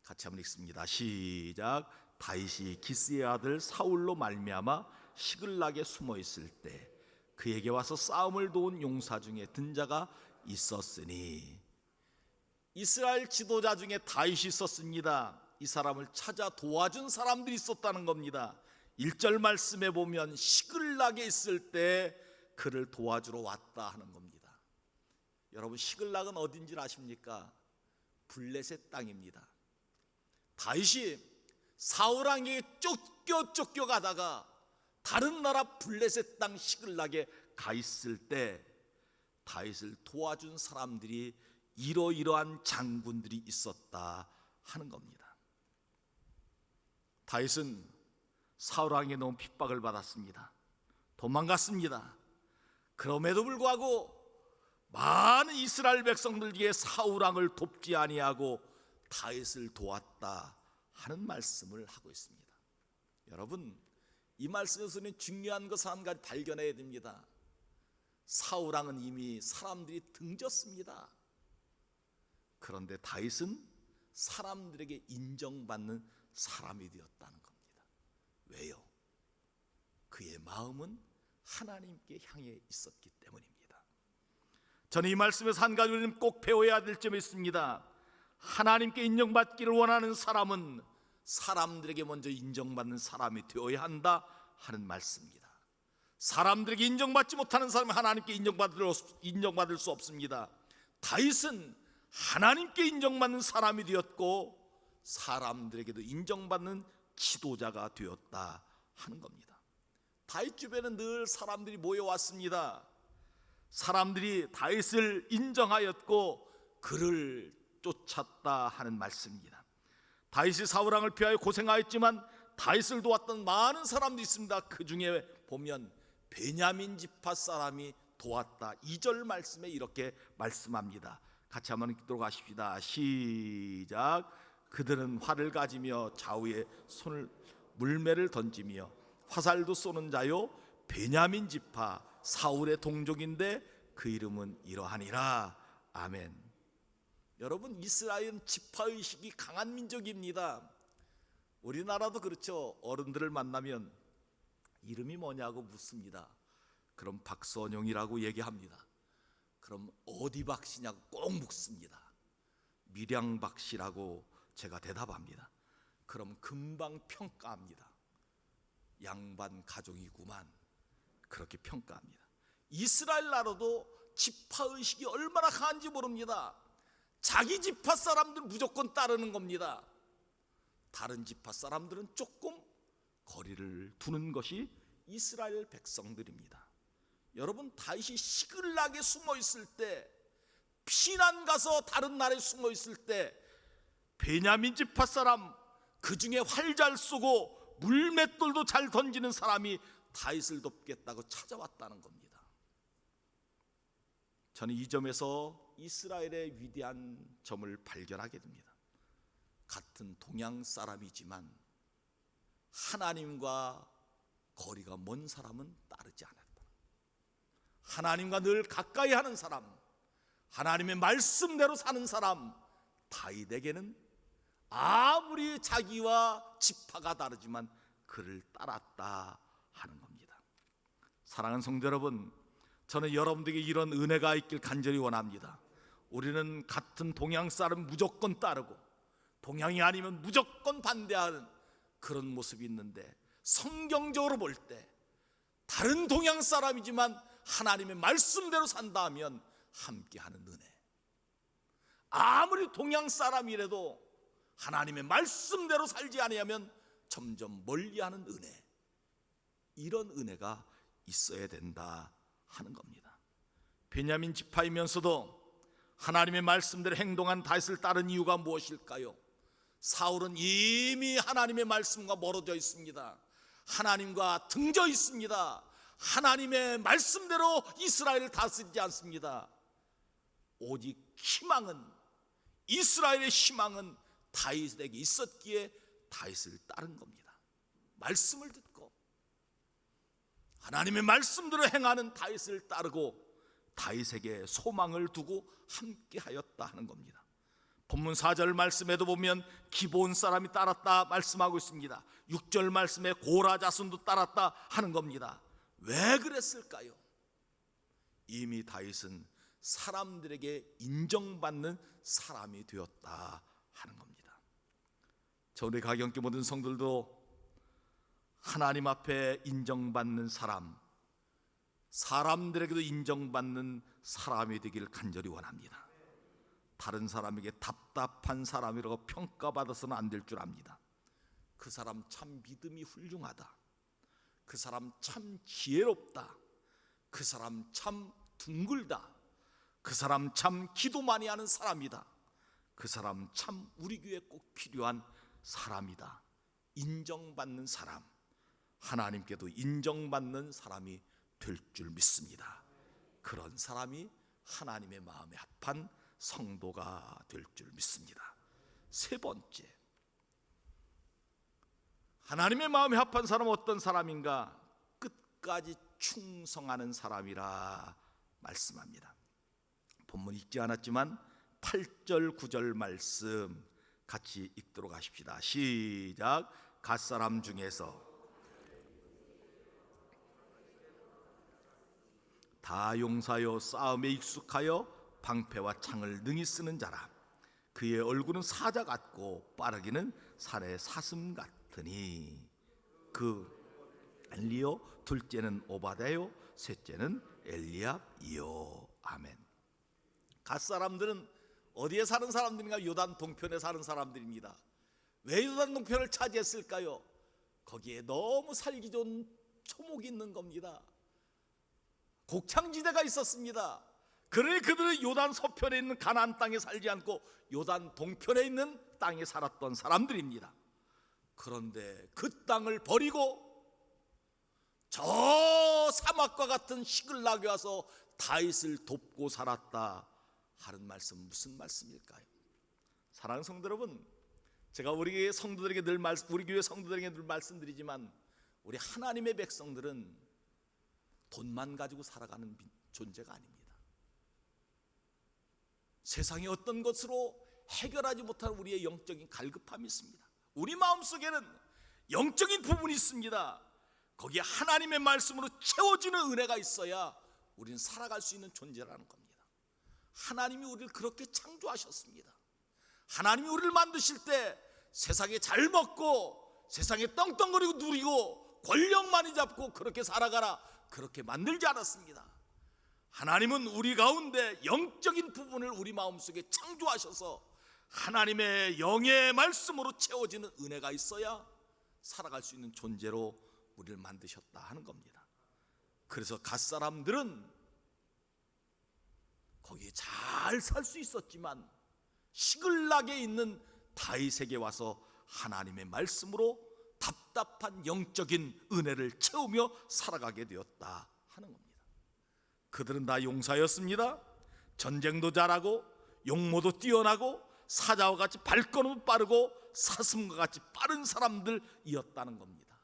S4: 같이 한번 읽습니다. 시작. 다윗이 기스의 아들 사울로 말미암아 시글락에 숨어 있을 때 그에게 와서 싸움을 도운 용사 중에 든 자가 있었으니, 이스라엘 지도자 중에 다윗이 있었습니다. 이 사람을 찾아 도와준 사람들이 있었다는 겁니다. 1절 말씀에 보면 시글락에 있을 때 그를 도와주러 왔다 하는 겁니다. 여러분, 시글락은 어딘지 아십니까? 블레셋 땅입니다. 다윗이 사울 왕에게 쫓겨가다가 다른 나라 블레셋 땅 시글락에 가 있을 때 다윗을 도와준 사람들이 이러이러한 장군들이 있었다 하는 겁니다. 다윗은 사울 왕에게 너무 핍박을 받았습니다. 도망갔습니다. 그럼에도 불구하고 많은 이스라엘 백성들 중에 사울 왕을 돕지 아니하고 다윗을 도왔다 하는 말씀을 하고 있습니다. 여러분, 이 말씀에서는 중요한 것 한 가지 발견해야 됩니다. 사울 왕은 이미 사람들이 등졌습니다. 그런데 다윗은 사람들에게 인정받는 사람이 되었다는 겁니다. 왜요? 그의 마음은 하나님께 향해 있었기 때문입니다. 저는 이 말씀에서 한 가지 우리는 꼭 배워야 될 점이 있습니다. 하나님께 인정받기를 원하는 사람은 사람들에게 먼저 인정받는 사람이 되어야 한다 하는 말씀입니다. 사람들에게 인정받지 못하는 사람은 하나님께 인정받을 수 없습니다. 다윗은 하나님께 인정받는 사람이 되었고 사람들에게도 인정받는 지도자가 되었다 하는 겁니다. 다윗 주변에 늘 사람들이 모여왔습니다. 사람들이 다윗을 인정하였고 그를 쫓았다 하는 말씀입니다. 다윗이 사울 왕을 피하여 고생하였지만 다윗을 도왔던 많은 사람도 있습니다. 그 중에 보면 베냐민 지파 사람이 도왔다. 2절 말씀에 이렇게 말씀합니다. 같이 한번 읽도록 하십시다. 시작. 그들은 활을 가지며 좌우에 손을 물매를 던지며 화살도 쏘는 자요 베냐민 지파 사울의 동족인데 그 이름은 이러하니라. 아멘. 여러분, 이스라엘은 지파의식이 강한 민족입니다. 우리나라도 그렇죠. 어른들을 만나면 이름이 뭐냐고 묻습니다. 그럼 박선영이라고 얘기합니다. 그럼 어디 박씨냐고 꼭 묻습니다. 밀양 박씨라고 제가 대답합니다. 그럼 금방 평가합니다. 양반 가족이구만, 그렇게 평가합니다. 이스라엘 나라도 지파의식이 얼마나 강한지 모릅니다. 자기 지파 사람들은 무조건 따르는 겁니다. 다른 지파 사람들은 조금 거리를 두는 것이 이스라엘 백성들입니다. 여러분, 다윗이 시글락에 숨어 있을 때, 피난 가서 다른 나라에 숨어 있을 때 베냐민 지파 사람, 그 중에 활 잘 쏘고 물맷돌도 잘 던지는 사람이 다윗을 돕겠다고 찾아왔다는 겁니다. 저는 이 점에서 이스라엘의 위대한 점을 발견하게 됩니다. 같은 동양 사람이지만 하나님과 거리가 먼 사람은 따르지 않았다. 하나님과 늘 가까이 하는 사람, 하나님의 말씀대로 사는 사람, 다윗에게는 아무리 자기와 지파가 다르지만 그를 따랐다 하는 겁니다. 사랑하는 성도 여러분, 저는 여러분들에게 이런 은혜가 있길 간절히 원합니다. 우리는 같은 동양 사람 무조건 따르고 동양이 아니면 무조건 반대하는 그런 모습이 있는데, 성경적으로 볼 때 다른 동양 사람이지만 하나님의 말씀대로 산다 하면 함께하는 은혜, 아무리 동양 사람이라도 하나님의 말씀대로 살지 아니하면 점점 멀리하는 은혜, 이런 은혜가 있어야 된다 하는 겁니다. 베냐민 지파이면서도 하나님의 말씀대로 행동한 다윗을 따른 이유가 무엇일까요? 사울은 이미 하나님의 말씀과 멀어져 있습니다. 하나님과 등져 있습니다. 하나님의 말씀대로 이스라엘을 다스리지 않습니다. 오직 희망은, 이스라엘의 희망은 다윗에게 있었기에 다윗을 따른 겁니다. 말씀을 듣고 하나님의 말씀대로 행하는 다윗을 따르고 다윗에게 소망을 두고 함께하였다 하는 겁니다. 본문 4절 말씀에도 보면 기브온 사람이 따랐다 말씀하고 있습니다. 6절 말씀에 고라 자손도 따랐다 하는 겁니다. 왜 그랬을까요? 이미 다윗은 사람들에게 인정받는 사람이 되었다 하는 겁니다. 우리 가경교 모든 성들도 하나님 앞에 인정받는 사람, 사람들에게도 인정받는 사람이 되길 간절히 원합니다. 다른 사람에게 답답한 사람이라고 평가받아서는 안 될 줄 압니다. 그 사람 참 믿음이 훌륭하다, 그 사람 참 지혜롭다, 그 사람 참 둥글다, 그 사람 참 기도 많이 하는 사람이다, 그 사람 참 우리 교회에 꼭 필요한 사람이다. 인정받는 사람, 하나님께도 인정받는 사람이 될 줄 믿습니다. 그런 사람이 하나님의 마음에 합한 성도가 될 줄 믿습니다. 세 번째, 하나님의 마음에 합한 사람은 어떤 사람인가? 끝까지 충성하는 사람이라 말씀합니다. 본문 읽지 않았지만 8절 9절 말씀 같이 읽도록 하십시다. 시작. 갓사람 중에서 다 용사여 싸움에 익숙하여 방패와 창을 능히 쓰는 자라. 그의 얼굴은 사자 같고 빠르기는 살의 사슴 같으니. 그 엘리요, 둘째는 오바다요, 셋째는 엘리압이요. 아멘. 갓사람들은 어디에 사는 사람들인가? 요단 동편에 사는 사람들입니다. 왜 요단 동편을 차지했을까요? 거기에 너무 살기 좋은 초목이 있는 겁니다. 곡창지대가 있었습니다. 그러니 그들은 요단 서편에 있는 가나안 땅에 살지 않고 요단 동편에 있는 땅에 살았던 사람들입니다. 그런데 그 땅을 버리고 저 사막과 같은 시글락에 와서 다윗을 돕고 살았다 하는 말씀, 무슨 말씀일까요? 사랑하는 성도 여러분, 제가 우리 교회 성도들에게 늘 말씀드리지만 우리 하나님의 백성들은 돈만 가지고 살아가는 존재가 아닙니다. 세상의 어떤 것으로 해결하지 못하는 우리의 영적인 갈급함이 있습니다. 우리 마음속에는 영적인 부분이 있습니다. 거기에 하나님의 말씀으로 채워지는 은혜가 있어야 우리는 살아갈 수 있는 존재라는 겁니다. 하나님이 우리를 그렇게 창조하셨습니다. 하나님이 우리를 만드실 때 세상에 잘 먹고 세상에 떵떵거리고 누리고 권력 많이 잡고 그렇게 살아가라, 그렇게 만들지 않았습니다. 하나님은 우리 가운데 영적인 부분을 우리 마음속에 창조하셔서 하나님의 영의 말씀으로 채워지는 은혜가 있어야 살아갈 수 있는 존재로 우리를 만드셨다 하는 겁니다. 그래서 갓사람들은 거기에 잘 살 수 있었지만 시글락에 있는 다윗에게 와서 하나님의 말씀으로 답답한 영적인 은혜를 채우며 살아가게 되었다 하는 겁니다. 그들은 다 용사였습니다. 전쟁도 잘하고 용모도 뛰어나고 사자와 같이 발걸음도 빠르고 사슴과 같이 빠른 사람들이었다는 겁니다.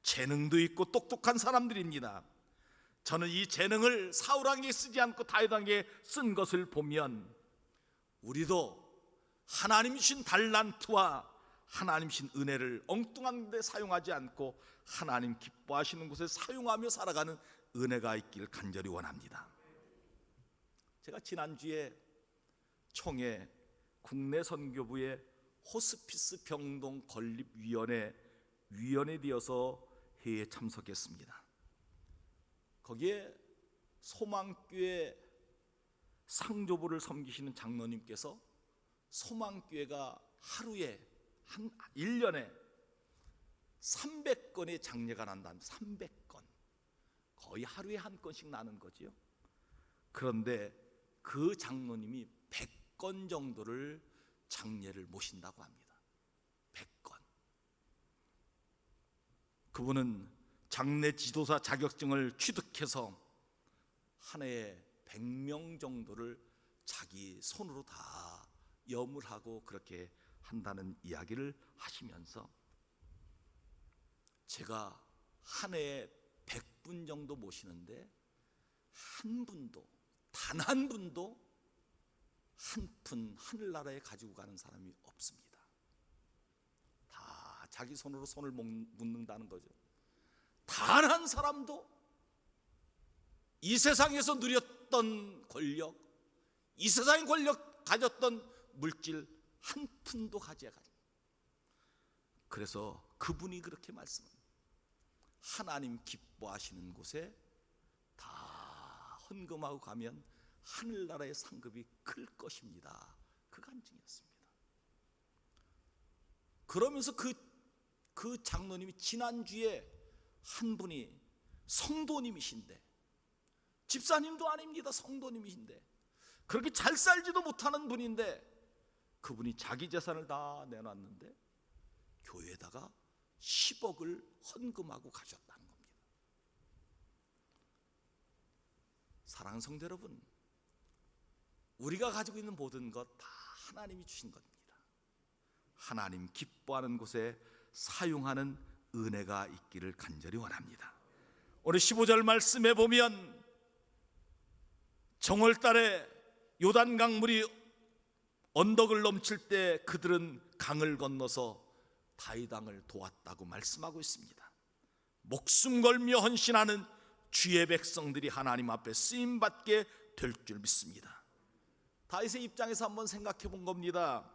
S4: 재능도 있고 똑똑한 사람들입니다. 저는 이 재능을 사울왕에게 쓰지 않고 다윗왕에게 쓴 것을 보면 우리도 하나님 주신 달란트와 하나님 주신 은혜를 엉뚱한 데 사용하지 않고 하나님 기뻐하시는 곳에 사용하며 살아가는 은혜가 있기를 간절히 원합니다. 제가 지난주에 총회 국내 선교부의 호스피스 병동 건립위원회 위원에 되어서 회의에 참석했습니다. 거기에 소망교회 상조부를 섬기시는 장로님께서 소망교회가 하루에 1년에 300건의 장례가 난다는 300건, 거의 하루에 한 건씩 나는 거지요. 그런데 그 장로님이 100건 정도를 장례를 모신다고 합니다. 100건. 그분은 장례 지도사 자격증을 취득해서 한 해에 100명 정도를 자기 손으로 다 염을하고 그렇게 한다는 이야기를 하시면서 제가 한 해에 100분 정도 모시는데 한 분도, 단 한 분도 한 푼 하늘나라에 가지고 가는 사람이 없습니다. 다 자기 손으로 손을 묻는다는 거죠. 단 한 사람도 이 세상에서 누렸던 권력, 이 세상의 권력 가졌던 물질 한 푼도 가져가지. 그래서 그분이 그렇게 말씀합니다. 하나님 기뻐하시는 곳에 다 헌금하고 가면 하늘나라의 상급이 클 것입니다. 그 간증이었습니다. 그러면서 그 장로님이 지난주에 한 분이 성도님이신데, 집사님도 아닙니다. 성도님이신데 그렇게 잘 살지도 못하는 분인데 그분이 자기 재산을 다 내놨는데 교회에다가 10억을 헌금하고 가셨다는 겁니다. 사랑하는 성도 여러분, 우리가 가지고 있는 모든 것 다 하나님이 주신 겁니다. 하나님 기뻐하는 곳에 사용하는 은혜가 있기를 간절히 원합니다. 오늘 15절 말씀에 보면 정월달에 요단강 물이 언덕을 넘칠 때 그들은 강을 건너서 다윗 왕을 도왔다고 말씀하고 있습니다. 목숨 걸며 헌신하는 주의 백성들이 하나님 앞에 쓰임받게 될 줄 믿습니다. 다윗의 입장에서 한번 생각해 본 겁니다.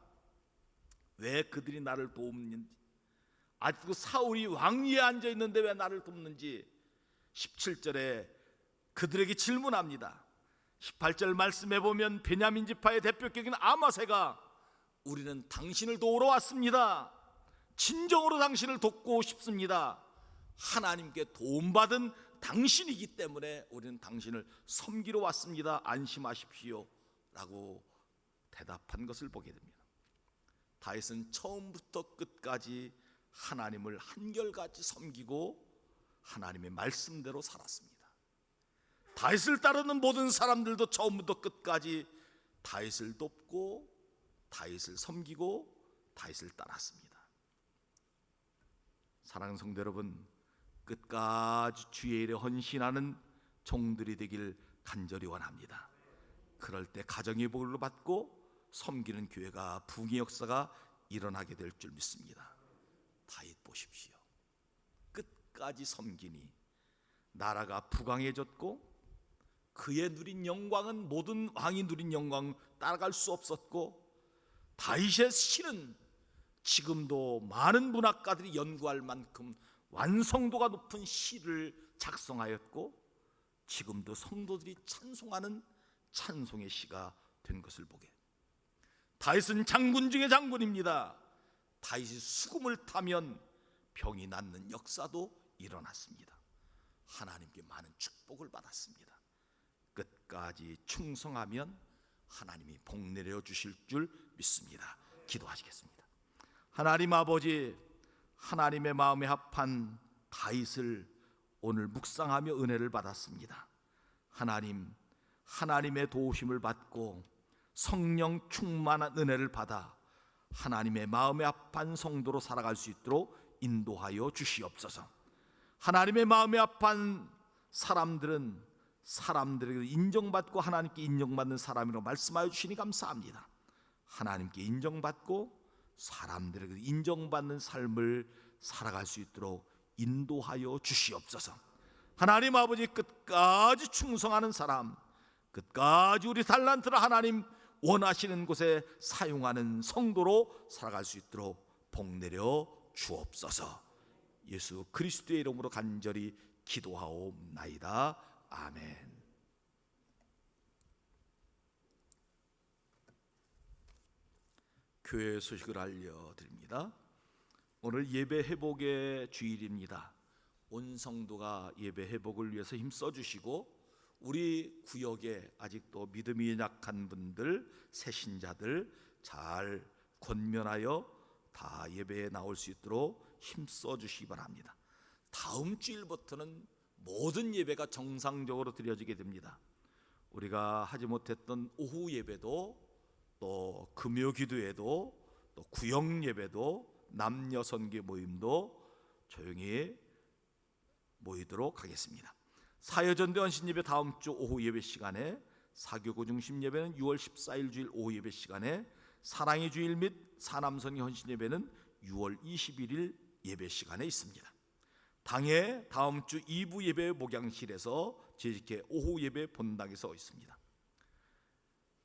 S4: 왜 그들이 나를 돕는지, 아직도 사울이 왕위에 앉아 있는데 왜 나를 돕는지 17절에 그들에게 질문합니다. 18절 말씀해 보면 베냐민 지파의 대표격인 아마새가 우리는 당신을 도우러 왔습니다. 진정으로 당신을 돕고 싶습니다. 하나님께 도움받은 당신이기 때문에 우리는 당신을 섬기러 왔습니다. 안심하십시오 라고 대답한 것을 보게 됩니다. 다윗은 처음부터 끝까지 하나님을 한결같이 섬기고 하나님의 말씀대로 살았습니다. 다윗을 따르는 모든 사람들도 처음부터 끝까지 다윗을 돕고 다윗을 섬기고 다윗을 따랐습니다. 사랑하는 성도 여러분, 끝까지 주의 일에 헌신하는 종들이 되길 간절히 원합니다. 그럴 때 가정의 복을 받고 섬기는 교회가 부흥의 역사가 일어나게 될 줄 믿습니다. 다윗 보십시오. 끝까지 섬기니 나라가 부강해졌고 그의 누린 영광은 모든 왕이 누린 영광 따라갈 수 없었고, 다윗의 시는 지금도 많은 문학가들이 연구할 만큼 완성도가 높은 시를 작성하였고 지금도 성도들이 찬송하는 찬송의 시가 된 것을 보게. 다윗은 장군 중의 장군입니다. 다윗이 수금을 타면 병이 낫는 역사도 일어났습니다. 하나님께 많은 축복을 받았습니다. 끝까지 충성하면 하나님이 복 내려 주실 줄 믿습니다. 기도하시겠습니다. 하나님 아버지, 하나님의 마음에 합한 다윗을 오늘 묵상하며 은혜를 받았습니다. 하나님, 하나님의 도우심을 받고 성령 충만한 은혜를 받아 하나님의 마음에 합한 성도로 살아갈 수 있도록 인도하여 주시옵소서. 하나님의 마음에 합한 사람들은 사람들에게 인정받고 하나님께 인정받는 사람이라고 말씀하여 주시니 감사합니다. 하나님께 인정받고 사람들에게 인정받는 삶을 살아갈 수 있도록 인도하여 주시옵소서. 하나님 아버지, 끝까지 충성하는 사람, 끝까지 우리 달란트를 하나님 원하시는 곳에 사용하는 성도로 살아갈 수 있도록 복내려 주옵소서. 예수 그리스도의 이름으로 간절히 기도하옵나이다. 아멘. 교회 소식을 알려드립니다. 오늘 예배 회복의 주일입니다. 온 성도가 예배 회복을 위해서 힘써 주시고, 우리 구역에 아직도 믿음이 약한 분들, 새신자들 잘 권면하여 다 예배에 나올 수 있도록 힘써 주시기 바랍니다. 다음 주일부터는 모든 예배가 정상적으로 드려지게 됩니다. 우리가 하지 못했던 오후 예배도, 또 금요 기도회도, 또 구역 예배도, 남녀 선교 모임도 조용히 모이도록 하겠습니다. 사여전대 헌신 예배 다음 주 오후 예배 시간에, 사교구 중심 예배는 6월 14일 주일 오후 예배 시간에, 사랑의 주일 및 사남선의 헌신 예배는 6월 21일 예배 시간에 있습니다. 당일 다음 주 2부 예배 목양실에서 제2회 오후 예배 본당에서 있습니다.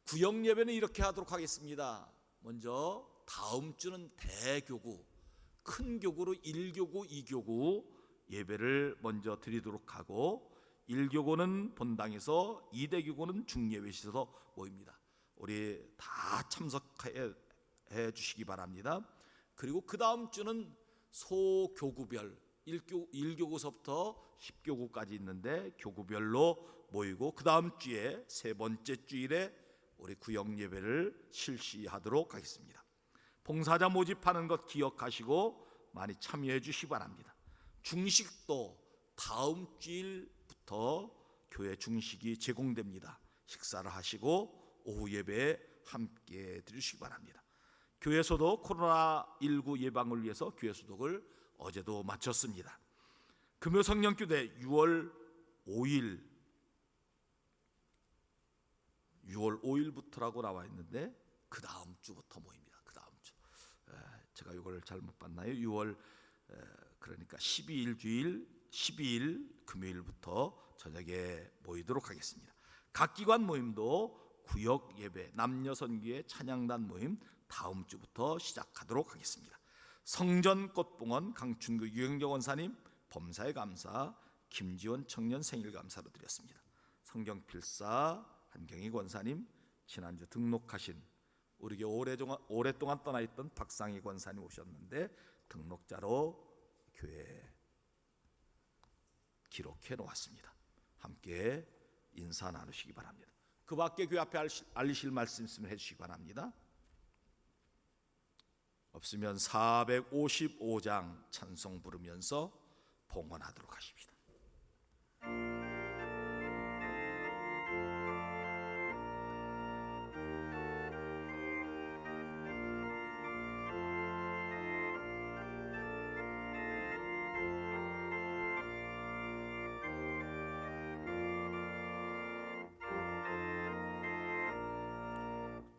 S4: 구역 예배는 이렇게 하도록 하겠습니다. 먼저 다음 주는 대교구, 큰 교구로 1교구, 2교구 예배를 먼저 드리도록 하고, 1교구는 본당에서, 2대교구는 중예배실에서 모입니다. 우리 다 참석해 주시기 바랍니다. 그리고 그 다음 주는 소교구별 1교구서부터 10교구까지 있는데 교구별로 모이고, 그 다음 주에 세 번째 주일에 우리 구역 예배를 실시하도록 하겠습니다. 봉사자 모집하는 것 기억하시고 많이 참여해 주시기 바랍니다. 중식도 다음 주일부터 교회 중식이 제공됩니다. 식사를 하시고 오후 예배에 함께 드리시기 바랍니다. 교회 소독, 코로나19 예방을 위해서 교회 소독을 어제도 마쳤습니다. 금요 성령교대 6월 5일부터라고 나와 있는데 그 다음 주부터 모입니다. 그 다음 주. 제가 이걸 잘못 봤나요? 6월 그러니까 12일 주일 12일 금요일부터 저녁에 모이도록 하겠습니다. 각 기관 모임도 구역 예배, 남녀 선교회 찬양단 모임 다음 주부터 시작하도록 하겠습니다. 성전 꽃봉헌 강춘구 유영정 원사님 범사에 감사, 김지원 청년 생일 감사로 드렸습니다. 성경 필사 한경희 권사님, 지난주 등록하신 우리에게 오랫동안 떠나 있던 박상희 권사님 오셨는데 등록자로 교회에 기록해 놓았습니다. 함께 인사 나누시기 바랍니다. 그 밖에 교회 앞에 알리실 말씀 있으면 해주시기 바랍니다. 없으면 455장 찬송 부르면서 봉헌하도록 하십시다.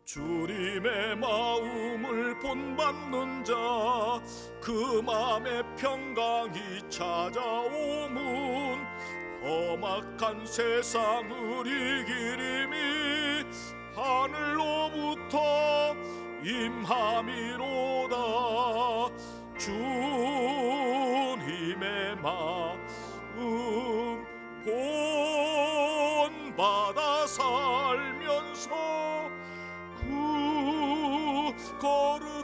S1: 주님의 마음을 본받는 자, 그 마음의 평강이 찾아오문. 험악한 세상을 이기림이 하늘로부터 임함이로다. 주님의 마음 본받아 살면서 거룩하신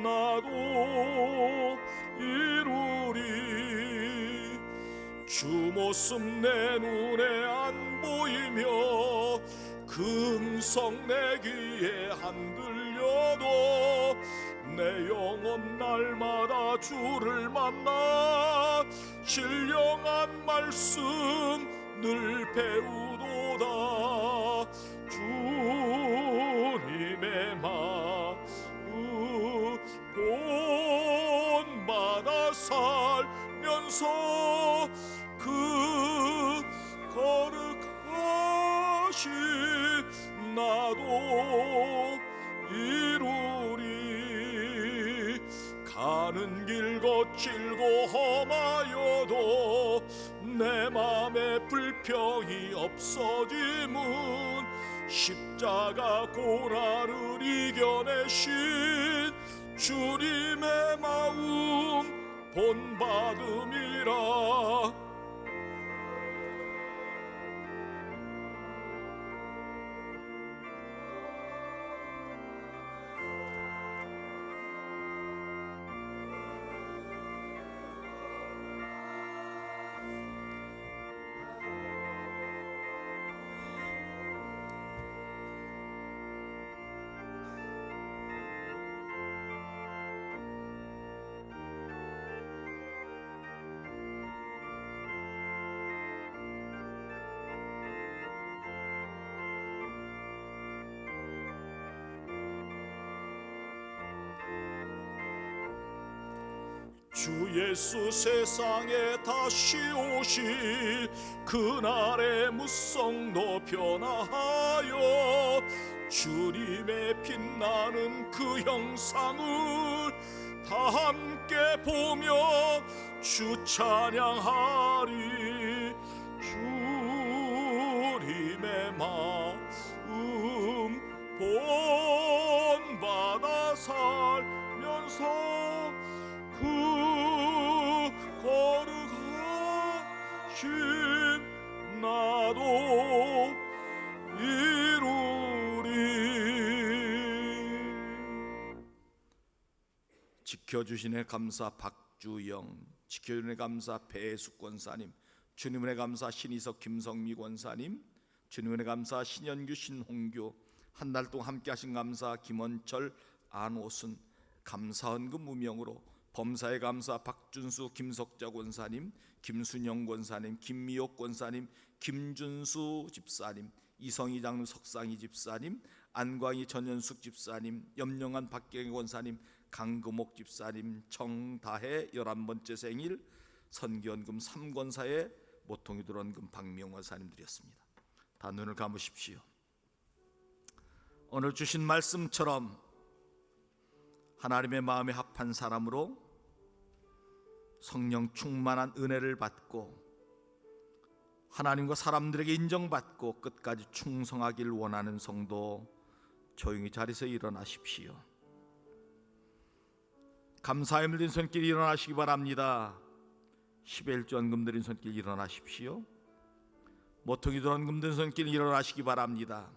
S1: 나도 이루리. 주 모습 내 눈에 안 보이며 금성 내 귀에 안 들려도 내 영혼 날마다 주를 만나 신령한 말씀 늘 배우도다. 주님의 마음 본받아 살면서 그 거룩하신 나도 이루리. 가는 길 거칠고 험하여도 내 맘에 불평이 없어짐은 십자가 고난을 이겨내신 주님의 마음 본받음이라. 주 예수 세상에 다시 오실 그날의 무성도 변화하여 주님의 빛나는 그 형상을 다 함께 보며 주 찬양하리. 주님의 마음 본받아 살면서 그 거룩하신 나도 이루리.
S4: 지켜주시네 감사 박주영, 지켜주네 감사 배숙 권사님, 주님의 감사 신희석 김성미 권사님, 주님의 감사 신현규 신홍교, 한 달 동안 함께 하신 감사 김원철 안오순, 감사헌금 무명으로 범사의 감사 박준수 김석자 권사님, 김순영 권사님, 김미옥 권사님, 김준수 집사님, 이성희 장로 석상희 집사님, 안광희 전현숙 집사님, 염영한 박경희 권사님, 강금옥 집사님, 정다혜 11번째 생일, 선기원금 3권사의 모통이 들어온금 박명 권사님들이었습니다. 다 눈을 감으십시오. 오늘 주신 말씀처럼 하나님의 마음에 합한 사람으로 성령 충만한 은혜를 받고 하나님과 사람들에게 인정받고 끝까지 충성하길 원하는 성도, 조용히 자리에서 일어나십시오. 감사의 물든 손길 일어나시기 바랍니다. 11조원금 드린 손길 일어나십시오. 모퉁이 들어온금 드린 손길 일어나시기 바랍니다.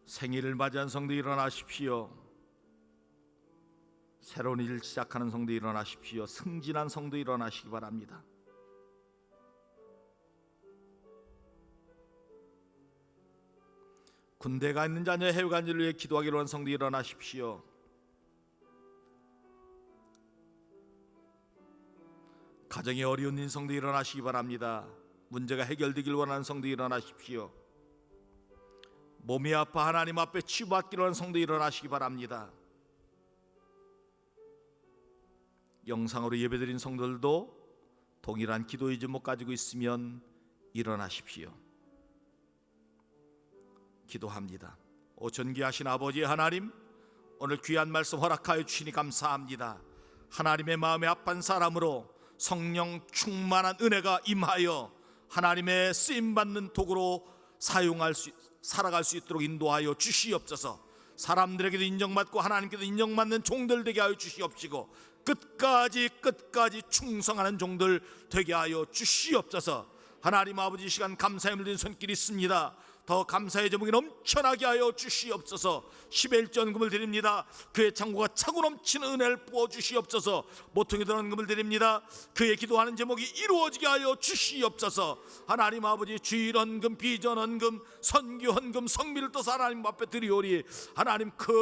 S4: 생일을 맞이한 성도 일어나십시오. 새로운 일을 시작하는 성도 일어나십시오. 승진한 성도 일어나시기 바랍니다. 군대가 있는 자녀 해외간지를 위해 기도하기로 한 성도 일어나십시오. 가정에 어려운 일 성도 일어나시기 바랍니다. 문제가 해결되길 원하는 성도 일어나십시오. 몸이 아파 하나님 앞에 치유받기로 하는 성도 일어나시기 바랍니다. 영상으로 예배드린 성도들도 동일한 기도의 제목 가지고 있으면 일어나십시오. 기도합니다. 오 전귀하신 아버지 하나님, 오늘 귀한 말씀 허락하여 주시니 감사합니다. 하나님의 마음에 합한 사람으로 성령 충만한 은혜가 임하여 하나님의 쓰임받는 도구로 살아갈 수 있도록 인도하여 주시옵소서. 사람들에게도 인정받고 하나님께도 인정받는 종들 되게 하여 주시옵시고 끝까지 충성하는 종들 되게 하여 주시옵소서. 하나님 아버지, 이 시간 감사의 물든 손길이 있습니다. 더 감사의 제목이 넘쳐나게 하여 주시옵소서. 11전금을 드립니다. 그의 창고가 차고 넘치는 은혜를 부어주시옵소서. 모퉁이 들어간 금을 드립니다. 그의 기도하는 제목이 이루어지게 하여 주시옵소서. 하나님 아버지, 주일헌금, 비전헌금, 선교헌금, 성미를 떠서 하나님 앞에 드리오리. 하나님 큰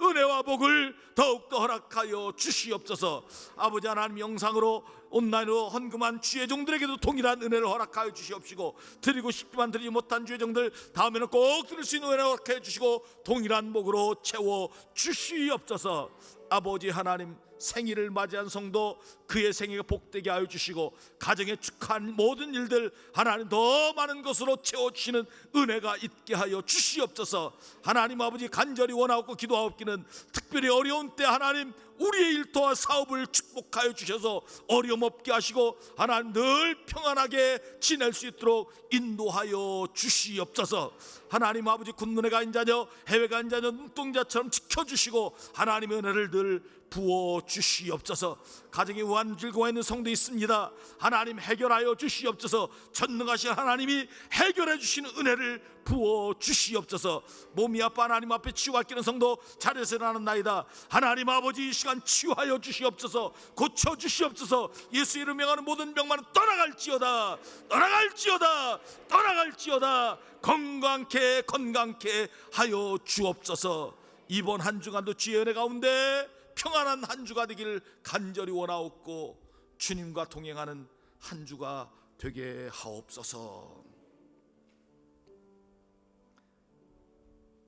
S4: 은혜와 복을 더욱더 허락하여 주시옵소서. 아버지 하나님, 영상으로 온라인으로 헌금한 주의 종들에게도 동일한 은혜를 허락하여 주시옵시고, 드리고 싶지만 드리지 못한 주의 종들 다음에는 꼭 드릴 수 있는 은혜를 허락해 주시고 동일한 복으로 채워 주시옵소서. 아버지 하나님, 생일을 맞이한 성도 그의 생애가 복되게 하여 주시고 가정에 축하한 모든 일들 하나님 더 많은 것으로 채워주시는 은혜가 있게 하여 주시옵소서. 하나님 아버지 간절히 원하고 기도하옵기는 특별히 어려운 때 하나님 우리의 일터와 사업을 축복하여 주셔서 어려움 없게 하시고 하나님 늘 평안하게 지낼 수 있도록 인도하여 주시옵소서. 하나님 아버지 군문에 간 자녀 해외 간 자녀 눈동자처럼 지켜주시고 하나님의 은혜를 늘 부어 주시옵소서. 가정에 우한 즐거워 있는 성도 있습니다. 하나님 해결하여 주시옵소서. 전능하신 하나님이 해결해 주시는 은혜를 부어 주시옵소서. 몸이 아파 하나님 앞에 치유받기는 성도 자리에서 일어나나이다. 하나님 아버지 이 시간 치유하여 주시옵소서. 고쳐 주시옵소서. 예수 이름 명하는 모든 병만은 떠나갈지어다. 떠나갈지어다. 떠나갈지어다. 건강케 하여 주옵소서. 이번 한 주간도 주의 은혜 가운데 평안한 한 주가 되기를 간절히 원하옵고 주님과 동행하는 한 주가 되게 하옵소서.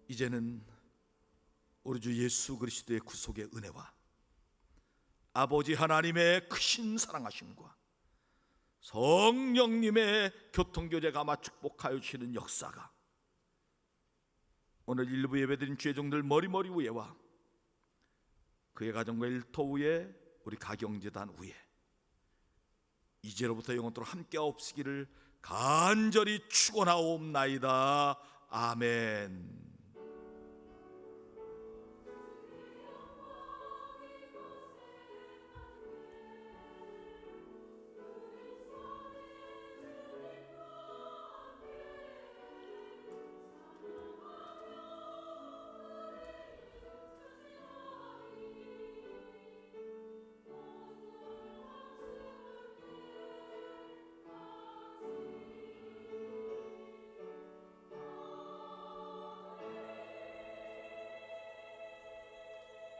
S4: 이제는 우리 주 예수 그리스도의 구속의 은혜와 아버지 하나님의 크신 사랑하심과 성령님의 교통교제가 아마 축복하여 주시는 역사가 오늘 일부 예배드린 죄종들 머리머리 위에와 그의 가정과 일터 위에 우리 가경재단 위에 이제로부터 영원토록 함께 없으기를 간절히 축원하옵나이다. 아멘.